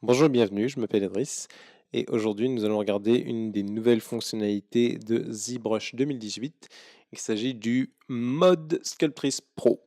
Bonjour, bienvenue, je m'appelle Idriss et aujourd'hui nous allons regarder une des nouvelles fonctionnalités de ZBrush 2018. Il s'agit du mode Sculptris Pro.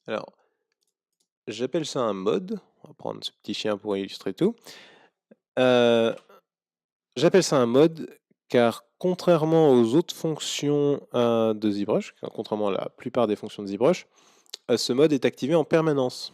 Alors, j'appelle ça un mode, on va prendre ce petit chien pour illustrer tout. Euh, J'appelle ça un mode car contrairement aux autres fonctions de ZBrush, contrairement à la plupart des fonctions de ZBrush, ce mode est activé en permanence.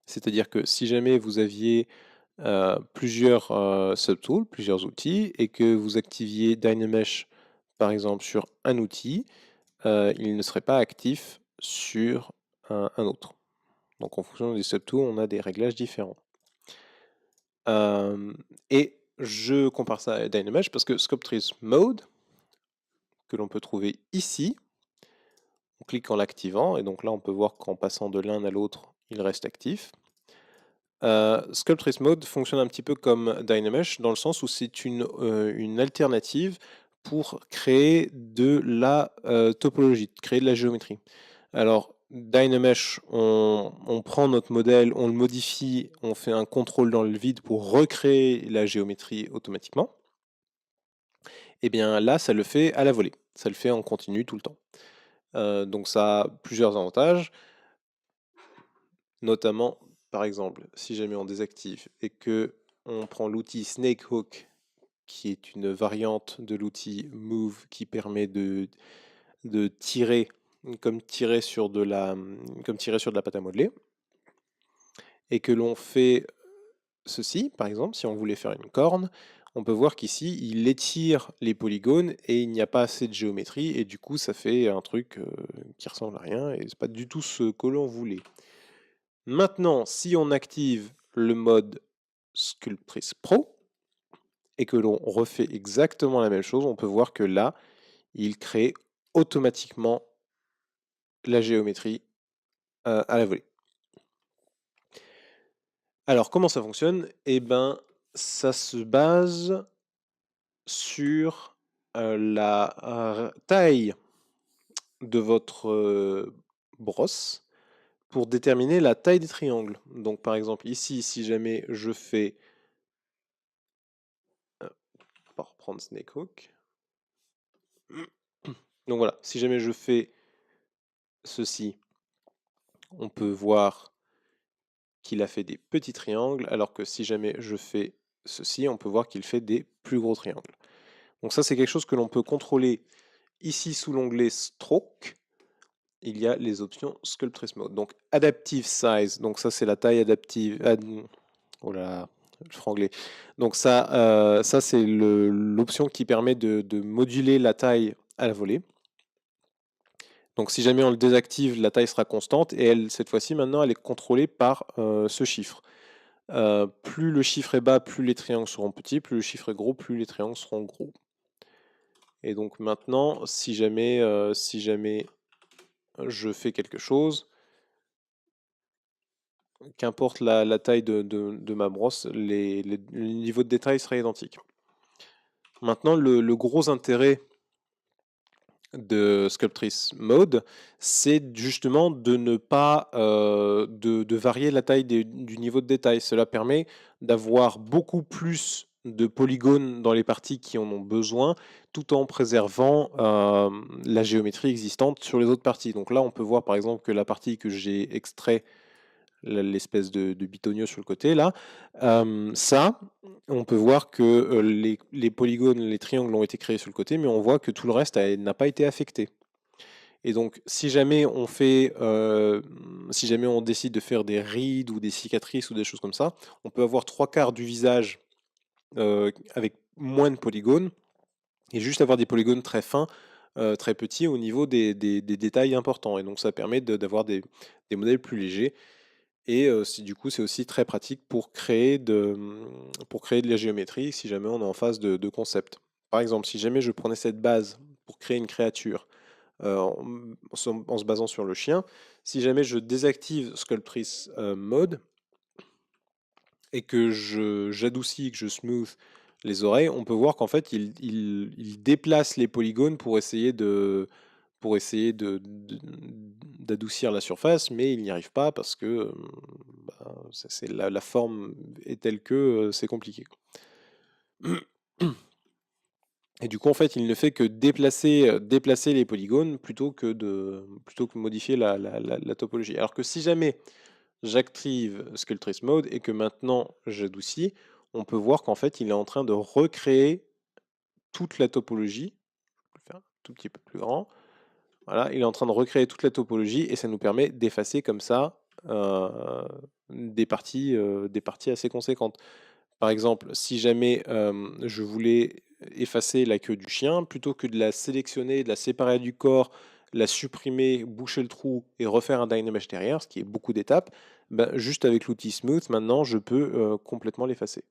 C'est-à-dire que si jamais vous aviez plusieurs subtools, plusieurs outils, et que vous activiez Dynamesh par exemple sur un outil, il ne serait pas actif sur un autre. Donc en fonction des subtools, on a des réglages différents. Et je compare ça à Dynamesh parce que Sculptris Mode, que l'on peut trouver ici, on clique en l'activant, et donc là on peut voir qu'en passant de l'un à l'autre, il reste actif. Sculptris Mode fonctionne un petit peu comme Dynamesh dans le sens où c'est une alternative pour créer de la topologie, créer de la géométrie. Alors, Dynamesh, on prend notre modèle, on le modifie, on fait un contrôle dans le vide pour recréer la géométrie automatiquement. Et bien là, ça le fait à la volée, ça le fait en continu tout le temps. Donc ça a plusieurs avantages, notamment, par exemple, si jamais on désactive et que on prend l'outil Snakehook, qui est une variante de l'outil Move qui permet de tirer comme tirer sur de la pâte à modeler, et que l'on fait ceci, par exemple, si on voulait faire une corne, on peut voir qu'ici, il étire les polygones et il n'y a pas assez de géométrie, et du coup, ça fait un truc qui ressemble à rien, et c'est pas du tout ce que l'on voulait. Maintenant, si on active le mode Sculptris Pro et que l'on refait exactement la même chose, on peut voir que là, il crée automatiquement la géométrie à la volée. Alors, comment ça fonctionne? Eh ben, ça se base sur la taille de votre brosse pour déterminer la taille des triangles. Donc, par exemple, ici, si jamais je fais, on va reprendre Snakehook. Donc voilà, si jamais je fais ceci, on peut voir qu'il a fait des petits triangles, alors que si jamais je fais ceci, on peut voir qu'il fait des plus gros triangles. Donc ça, c'est quelque chose que l'on peut contrôler ici sous l'onglet Stroke. Il y a les options Sculptris Mode. Donc Adaptive Size, donc ça c'est la taille adaptive. Oh là là, le franglais. Donc ça c'est l'option qui permet de moduler la taille à la volée. Donc si jamais on le désactive, la taille sera constante, et elle, cette fois-ci, maintenant, elle est contrôlée par ce chiffre. Plus le chiffre est bas, plus les triangles seront petits, plus le chiffre est gros, plus les triangles seront gros. Et donc maintenant, si jamais je fais quelque chose, qu'importe la taille de ma brosse, le niveau de détail sera identique. Maintenant, le gros intérêt de Sculptris Mode, c'est justement de ne pas de varier la taille du niveau de détail. Cela permet d'avoir beaucoup plus de polygones dans les parties qui en ont besoin, tout en préservant la géométrie existante sur les autres parties. Donc là, on peut voir par exemple que la partie que j'ai extrait, l'espèce de bitonio sur le côté là, ça, on peut voir que les polygones, les triangles ont été créés sur le côté, mais on voit que tout le reste n'a pas été affecté. Et donc, si jamais on décide de faire des rides ou des cicatrices ou des choses comme ça, on peut avoir trois quarts du visage avec moins de polygones et juste avoir des polygones très fins, très petits au niveau des détails importants. Et donc, ça permet d'avoir des modèles plus légers. Et du coup, c'est aussi très pratique pour créer de la géométrie si jamais on est en phase de concept. Par exemple, si jamais je prenais cette base pour créer une créature en se basant sur le chien, si jamais je désactive Sculptris Mode et que j'adoucis, que je smooth les oreilles, on peut voir qu'en fait, il déplace les polygones pour essayer d'adoucir la surface, mais il n'y arrive pas parce que la forme est telle que c'est compliqué. Et du coup, en fait, il ne fait que déplacer les polygones plutôt que modifier la topologie. Alors que si jamais j'active Sculptress Mode et que maintenant j'adoucis, on peut voir qu'en fait, il est en train de recréer toute la topologie. Je vais faire un tout petit peu plus grand. Voilà, il est en train de recréer toute la topologie et ça nous permet d'effacer comme ça des parties assez conséquentes. Par exemple, si jamais je voulais effacer la queue du chien, plutôt que de la sélectionner, de la séparer du corps, la supprimer, boucher le trou et refaire un dynamesh derrière, ce qui est beaucoup d'étapes, ben, juste avec l'outil Smooth, maintenant, je peux complètement l'effacer.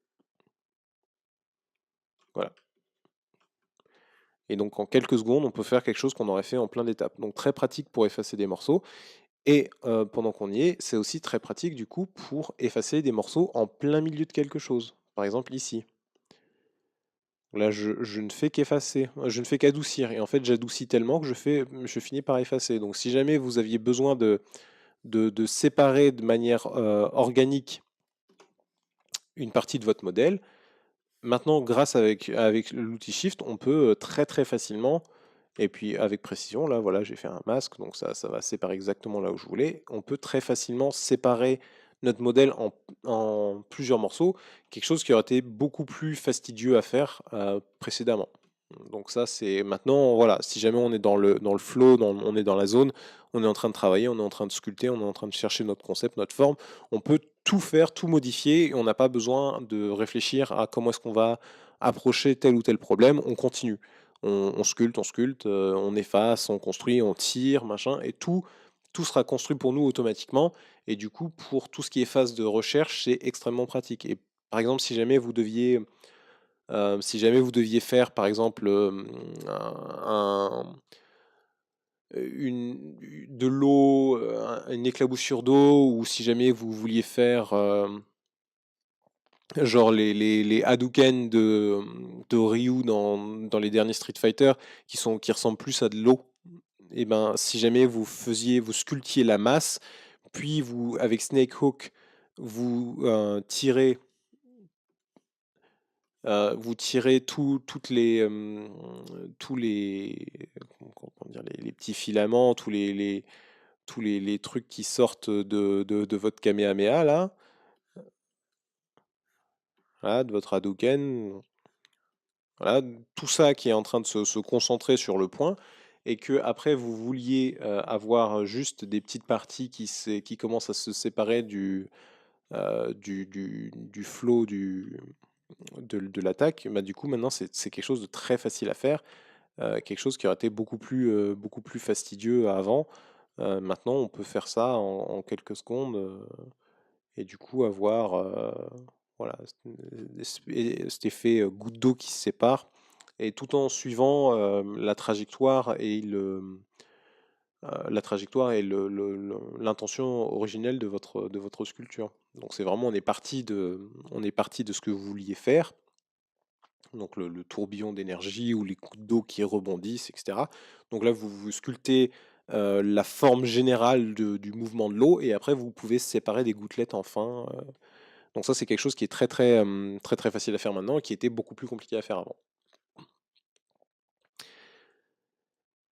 Voilà. Et donc en quelques secondes, on peut faire quelque chose qu'on aurait fait en plein d'étapes. Donc très pratique pour effacer des morceaux. Et pendant qu'on y est, c'est aussi très pratique du coup pour effacer des morceaux en plein milieu de quelque chose. Par exemple ici. Là, je ne fais qu'effacer, je ne fais qu'adoucir. Et en fait, j'adoucis tellement que je finis par effacer. Donc si jamais vous aviez besoin de séparer de manière organique une partie de votre modèle, maintenant, grâce avec l'outil Shift, on peut très très facilement, et puis avec précision, là voilà, j'ai fait un masque, donc ça va séparer exactement là où je voulais. On peut très facilement séparer notre modèle en plusieurs morceaux, quelque chose qui aurait été beaucoup plus fastidieux à faire précédemment. Donc ça, c'est maintenant, voilà, si jamais on est dans le flow, on est dans la zone, on est en train de travailler, on est en train de sculpter, on est en train de chercher notre concept, notre forme, on peut tout faire, tout modifier, et on n'a pas besoin de réfléchir à comment est-ce qu'on va approcher tel ou tel problème, on continue. On sculpte, on efface, on construit, on tire, machin, et tout sera construit pour nous automatiquement. Et du coup, pour tout ce qui est phase de recherche, c'est extrêmement pratique. Et par exemple, si jamais vous deviez faire, par exemple, un- de l'eau, une éclaboussure d'eau, ou si jamais vous vouliez faire genre les Hadouken de Ryu dans les derniers Street Fighter, qui ressemblent plus à de l'eau, et ben si jamais vous sculptiez la masse, puis avec Snake Hook, vous tirez vous tirez tous comment dire, les petits filaments, tous les trucs qui sortent de votre Kamehameha, là, voilà, de votre Hadouken, voilà, tout ça qui est en train de se concentrer sur le point, et que après vous vouliez avoir juste des petites parties qui commencent à se séparer du flow de l'attaque, bah, du coup maintenant c'est quelque chose de très facile à faire. Quelque chose qui aurait été beaucoup plus fastidieux avant. Maintenant, on peut faire ça en quelques secondes et du coup avoir voilà, cet effet goutte d'eau qui se sépare, et tout en suivant la trajectoire et l'intention originelle de votre sculpture. Donc c'est vraiment, on est parti de ce que vous vouliez faire, donc le tourbillon d'énergie ou les coups d'eau qui rebondissent, etc. Donc là, vous sculptez la forme générale du mouvement de l'eau, et après, vous pouvez séparer des gouttelettes enfin. Donc ça, c'est quelque chose qui est très très facile à faire maintenant et qui était beaucoup plus compliqué à faire avant.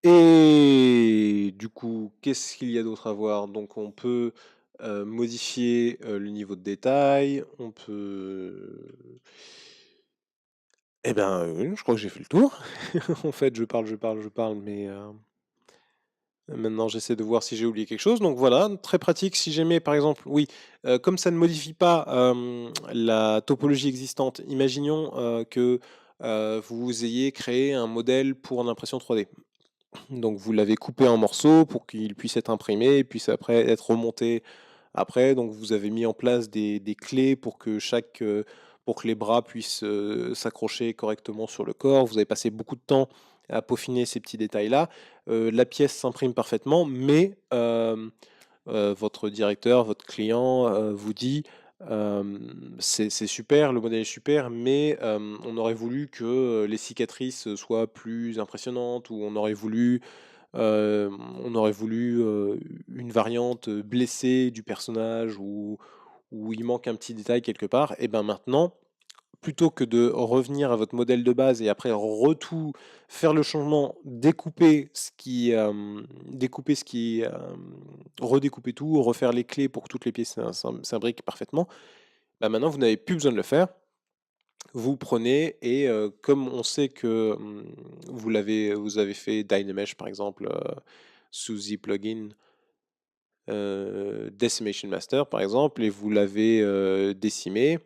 Et du coup, qu'est-ce qu'il y a d'autre à voir? Donc on peut modifier le niveau de détail, on peut... Eh ben, oui, je crois que j'ai fait le tour. En fait, je parle, mais maintenant j'essaie de voir si j'ai oublié quelque chose. Donc voilà, très pratique si jamais, par exemple, oui, comme ça ne modifie pas la topologie existante, imaginons que vous ayez créé un modèle pour l'impression 3D. Donc vous l'avez coupé en morceaux pour qu'il puisse être imprimé et puisse après être remonté après. Donc vous avez mis en place des clés pour que les bras puissent s'accrocher correctement sur le corps. Vous avez passé beaucoup de temps à peaufiner ces petits détails-là. La pièce s'imprime parfaitement, mais votre directeur, votre client vous dit c'est super, le modèle est super, mais on aurait voulu que les cicatrices soient plus impressionnantes, ou on aurait voulu on aurait voulu une variante blessée du personnage ou il manque un petit détail quelque part, et ben maintenant, plutôt que de revenir à votre modèle de base et après retout faire le changement, redécouper tout, refaire les clés pour que toutes les pièces s'imbriquent parfaitement, bah maintenant vous n'avez plus besoin de le faire. Vous prenez et comme on sait que vous avez fait Dynamesh par exemple sous Z-Plugin, Decimation Master par exemple, et vous l'avez décimé.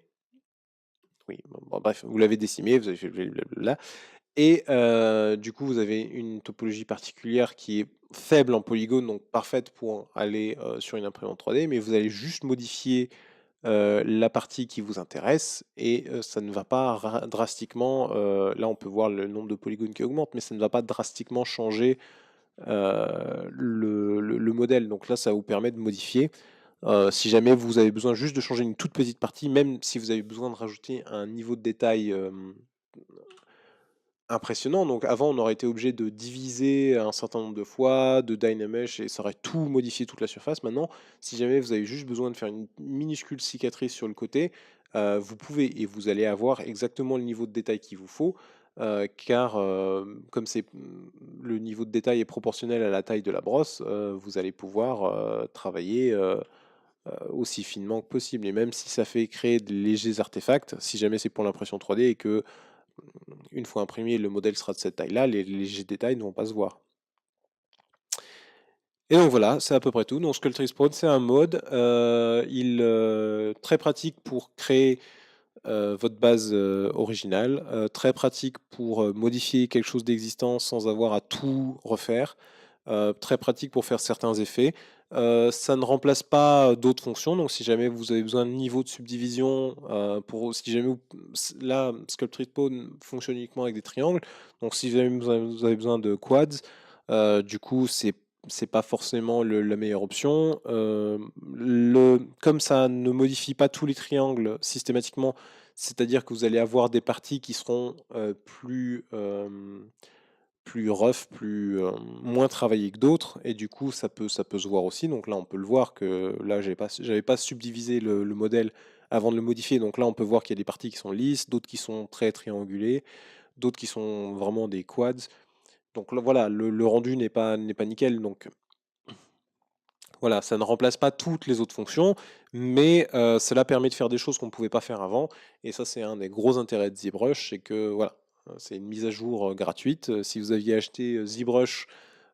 Oui, bon, bref, vous l'avez décimé, vous avez fait blablabla. Et du coup, vous avez une topologie particulière qui est faible en polygones, donc parfaite pour aller sur une imprimante 3D, mais vous allez juste modifier la partie qui vous intéresse et ça ne va pas drastiquement, là on peut voir le nombre de polygones qui augmente, mais ça ne va pas drastiquement changer le modèle. Donc là, ça vous permet de modifier. Si jamais vous avez besoin juste de changer une toute petite partie, même si vous avez besoin de rajouter un niveau de détail impressionnant. Donc avant, on aurait été obligé de diviser un certain nombre de fois, de Dynamesh, et ça aurait tout modifié toute la surface. Maintenant, si jamais vous avez juste besoin de faire une minuscule cicatrice sur le côté, vous pouvez, et vous allez avoir exactement le niveau de détail qu'il vous faut, car comme le niveau de détail est proportionnel à la taille de la brosse, vous allez pouvoir travailler aussi finement que possible. Et même si ça fait créer de légers artefacts, si jamais c'est pour l'impression 3D et que une fois imprimé, le modèle sera de cette taille-là, les légers détails ne vont pas se voir. Et donc voilà, c'est à peu près tout. Donc Sculptris Prod, c'est un mode, très pratique pour créer votre base originale, très pratique pour modifier quelque chose d'existant sans avoir à tout refaire, très pratique pour faire certains effets. Ça ne remplace pas d'autres fonctions, donc si jamais vous avez besoin de niveau de subdivision, si jamais là, Sculptris Prod fonctionne uniquement avec des triangles, donc si jamais vous avez besoin de quads, du coup c'est pas forcément la meilleure option. Comme ça ne modifie pas tous les triangles systématiquement, c'est-à-dire que vous allez avoir des parties qui seront plus rough, moins travaillées que d'autres, et du coup ça peut se voir aussi. Donc là on peut le voir que là j'avais pas subdivisé le modèle avant de le modifier. Donc là on peut voir qu'il y a des parties qui sont lisses, d'autres qui sont très triangulées, d'autres qui sont vraiment des quads. Donc là, voilà, le rendu n'est pas nickel. Donc voilà, ça ne remplace pas toutes les autres fonctions, mais cela permet de faire des choses qu'on ne pouvait pas faire avant. Et ça, c'est un des gros intérêts de ZBrush, c'est que voilà, c'est une mise à jour gratuite. Si vous aviez acheté ZBrush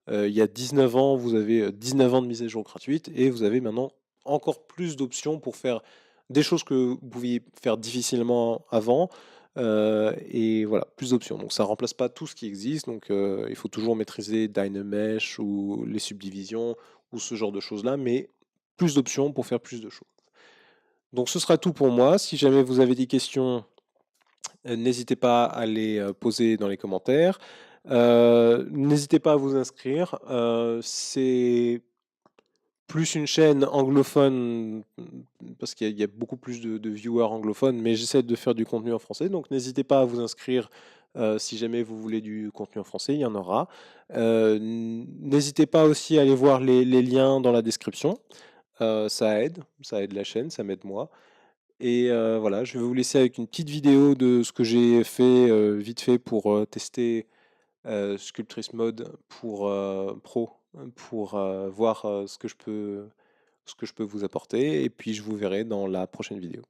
il y a 19 ans, vous avez 19 ans de mise à jour gratuite et vous avez maintenant encore plus d'options pour faire des choses que vous pouviez faire difficilement avant. Et voilà, plus d'options. Donc ça ne remplace pas tout ce qui existe. Donc il faut toujours maîtriser Dynamesh ou les subdivisions ou ce genre de choses-là, mais plus d'options pour faire plus de choses. Donc ce sera tout pour moi. Si jamais vous avez des questions, n'hésitez pas à les poser dans les commentaires. N'hésitez pas à vous inscrire. C'est plus une chaîne anglophone parce qu'il y a beaucoup plus de viewers anglophones, mais j'essaie de faire du contenu en français. Donc n'hésitez pas à vous inscrire si jamais vous voulez du contenu en français, il y en aura. N'hésitez pas aussi à aller voir les liens dans la description. Ça aide la chaîne, ça m'aide moi. Et voilà, je vais vous laisser avec une petite vidéo de ce que j'ai fait vite fait pour tester Sculptris Mode pour Pro, pour voir ce que je peux vous apporter. Et puis je vous verrai dans la prochaine vidéo.